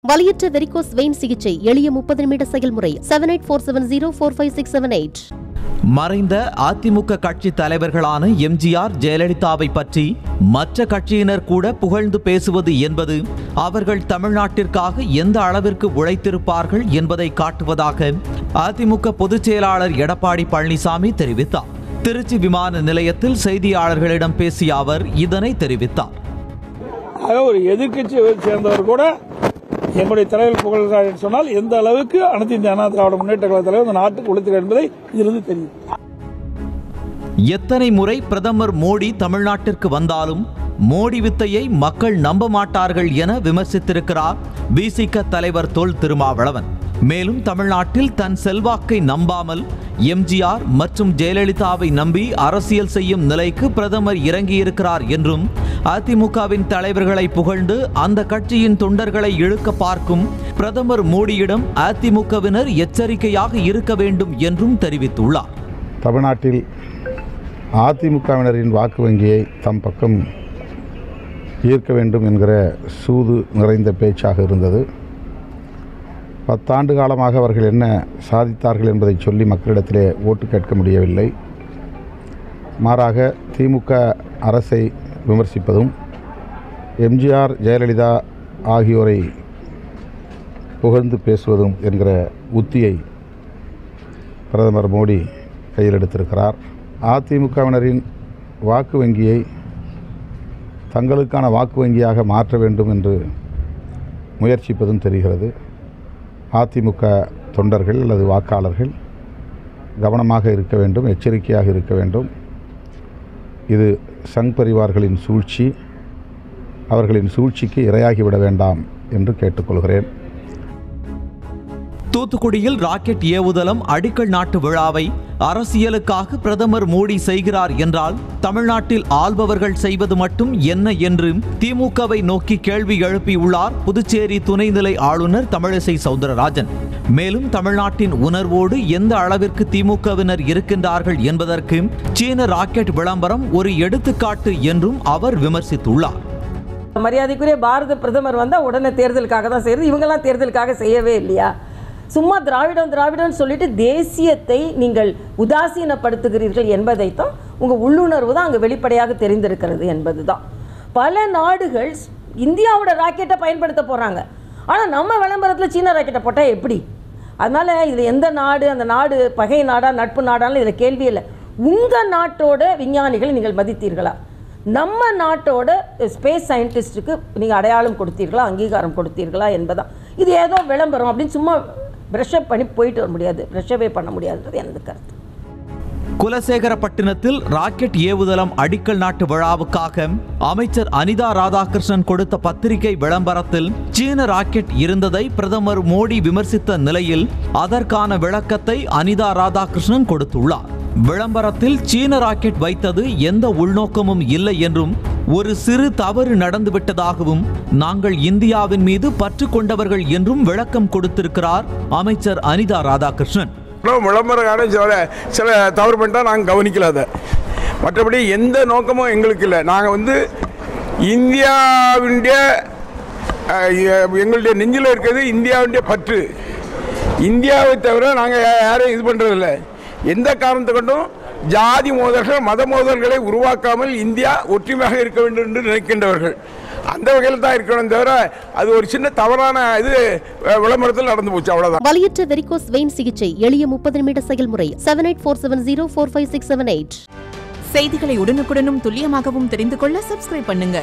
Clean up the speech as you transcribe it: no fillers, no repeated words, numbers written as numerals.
வலியற்ற varicose vein சிகிச்சை எளிய 30 நிமிட செயல்முறை 7847045678. மறைந்த அதிமுக கட்சி தலைவர்களான எம்ஜிஆர், ஜெயலலிதாவை பற்றி மற்ற கட்சியினர் கூட புகழ்ந்து பேசுவது என்பது அவர்கள் தமிழ்நாட்டிற்காக எந்த அளவிற்கு உழைத்திருப்பார்கள் என்பதை காட்டுவதாக அதிமுக பொதுச் செயலாளர் எடப்பாடி பழனிசாமி தெரிவித்தார். திருச்சி விமான நிலையத்தில் செய்தியாளர்களிடம் பேசிய அவர் இதனை தெரிவித்தார். ஒரு எதிர்கட்சியை சேர்ந்தவர் கூட எங்களுடைய தலைவர் புகழ்கிறார் என்று சொன்னால் எந்த அளவுக்கு அனைத்து இந்திய அண்ணா திராவிட முன்னேற்ற கழக தலைவர் இந்த நாட்டுக்கு உழைத்தார் என்பதை இதிலிருந்து தெரியும். எத்தனை முறை பிரதமர் மோடி தமிழ்நாட்டிற்கு வந்தாலும் மோடி வித்தையை மக்கள் நம்ப மாட்டார்கள் என விமர்சித்திருக்கிறார் விசிக தலைவர் தொல் திருமாவளவன். மேலும் தமிழ்நாட்டில் தன் செல்வாக்கை நம்பாமல் எம்ஜிஆர் மற்றும் ஜெயலலிதாவை நம்பி அரசியல் செய்யும் நிலைக்கு பிரதமர் இறங்கியிருக்கிறார் என்றும் அதிமுகவின் தலைவர்களை புகழ்ந்து அந்த கட்சியின் தொண்டர்களை இழுக்க பார்க்கும் பிரதமர் மோடியிடம் அதிமுகவினர் எச்சரிக்கையாக இருக்க வேண்டும் என்றும் தெரிவித்துள்ளார். தமிழ்நாட்டில் அதிமுகவினரின் வாக்கு வங்கியை தம் பக்கம் ஈர்க்க வேண்டும் என்கிற சூது நிறைந்த பேச்சாக இருந்தது. 10 ஆண்டு காலமாக அவர்கள் என்ன சாதித்தார்கள் என்பதை சொல்லி மக்களிடத்திலே ஓட்டு கேட்க முடியவில்லை. மாறாக திமுக அரசை விமர்சிப்பதும் எம்ஜிஆர், ஜெயலலிதா ஆகியோரை புகழ்ந்து பேசுவதும் என்கிற உத்தியை பிரதமர் மோடி கையில் எடுத்திருக்கிறார். அதிமுகவினரின் வாக்கு வங்கியை தங்களுக்கான வாக்கு வங்கியாக மாற்ற வேண்டும் என்று முயற்சிப்பதும் தெரிகிறது. அதிமுக தொண்டர்கள் அல்லது வாக்காளர்கள் கவனமாக இருக்க வேண்டும், எச்சரிக்கையாக இருக்க வேண்டும். இது சங் பரிவார்களின் சூழ்ச்சி. அவர்களின் சூழ்ச்சிக்கு இரையாகிவிட வேண்டாம் என்று கேட்டுக்கொள்கிறேன். தூத்துக்குடியில் ராக்கெட் ஏவுதளம் அடிக்கல் நாட்டு விழாவை அரசியலுக்காக பிரதமர் மோடி செய்கிறார் என்றால் தமிழ்நாட்டில் ஆள்பவர்கள் செய்வது மட்டும் என்ன என்று திமுகவை நோக்கி கேள்வி எழுப்பியுள்ளார் புதுச்சேரி துணைநிலை ஆளுநர் தமிழிசை சவுந்தரராஜன். மேலும் தமிழ்நாட்டின் உணர்வோடு எந்த அளவிற்கு திமுகவினர் இருக்கின்றார்கள் என்பதற்கு சீன ராக்கெட் விளம்பரம் ஒரு எடுத்துக்காட்டு என்றும் அவர் விமர்சித்துள்ளார். மரியாதைக்குரிய பாரத பிரதமர் வந்தால் உடனே தேர்தலுக்காக தான் செய்யறது. இவங்கெல்லாம் தேர்தலுக்காக செய்யவே இல்லையா? சும்மா திராவிடம் சொல்லிட்டு தேசியத்தை நீங்கள் உதாசீனப்படுத்துகிறீர்கள் என்பதைத்தான் உங்கள் உள்ளுணர்வு தான் அங்கே வெளிப்படையாக தெரிந்திருக்கிறது என்பது தான். பல நாடுகள் இந்தியாவோட ராக்கெட்டை பயன்படுத்த போகிறாங்க. ஆனால் நம்ம விளம்பரத்தில் சீன ராக்கெட்டை போட்டால் எப்படி? அதனால் இதில் எந்த நாடு, அந்த நாடு பகை நாடா நட்பு நாடான்னு இதில் கேள்வி இல்லை. உங்கள் நாட்டோட விஞ்ஞானிகளை நீங்கள் மதித்தீர்களா? நம்ம நாட்டோட ஸ்பேஸ் சயின்டிஸ்ட்டுக்கு நீங்கள் அடையாளம் கொடுத்தீர்களா, அங்கீகாரம் கொடுத்தீர்களா என்பதான். இது ஏதோ விளம்பரம் அப்படின்னு சும்மா பிரஷப் பண்ணி போயிட்டு வர முடியாது, பிரஷவே பண்ண முடியாதுன்றது எனது கருத்து. குலசேகரப்பட்டினத்தில் ராக்கெட் ஏவுதளம் அடிக்கல் நாட்டு விழாவுக்காக அமைச்சர் அனிதா ராதாகிருஷ்ணன் கொடுத்த பத்திரிகை விளம்பரத்தில் சீன ராக்கெட் இருந்ததை பிரதமர் மோடி விமர்சித்த நிலையில் அதற்கான விளக்கத்தை அனிதா ராதாகிருஷ்ணன் கொடுத்துள்ளார். விளம்பரத்தில் சீன ராக்கெட் வைத்தது எந்த உள்நோக்கமும் இல்லை என்றும் ஒரு சிறு தவறு நடந்துவிட்டதாகவும் நாங்கள் இந்தியாவின் மீது பற்று கொண்டவர்கள் என்றும் விளக்கம் கொடுத்திருக்கிறார் அமைச்சர் அனிதா ராதாகிருஷ்ணன். விளம்பரம் சில தவறு பண்ணிட்டா நாங்கள் கவனிக்கல. அதை மற்றபடி எந்த நோக்கமும் எங்களுக்கு இல்லை. நாங்கள் இந்தியாவுடைய எங்களுடைய நெஞ்சில் இருக்கிறது இந்தியாவுடைய பற்று. இந்தியாவை தவிர நாங்கள் யாரையும் இது பண்ணுறதில்லை. எந்த காரணத்தை கொண்டும் ஜாதி மோதல்கள், மத மோதல்களை உருவாக்காமல் இந்தியா ஒற்றுமையாக இருக்க வேண்டும் என்று நினைக்கின்றவர்கள். அந்த வகையில் தான் இருக்கணும் தவிர அது ஒரு சின்ன தவறான இது விளம்பரத்தில் நடந்து போச்சு, அவ்வளவுதான். வலியற்ற வெரிகோஸ் வெயின் சிகிச்சை எளிய 30 நிமிட செயல்முறை 7847045678. செய்திகளை உடனுக்குடனும் துல்லியமாகவும் தெரிந்து கொள்ள சப்ஸ்கிரைப் பண்ணுங்க.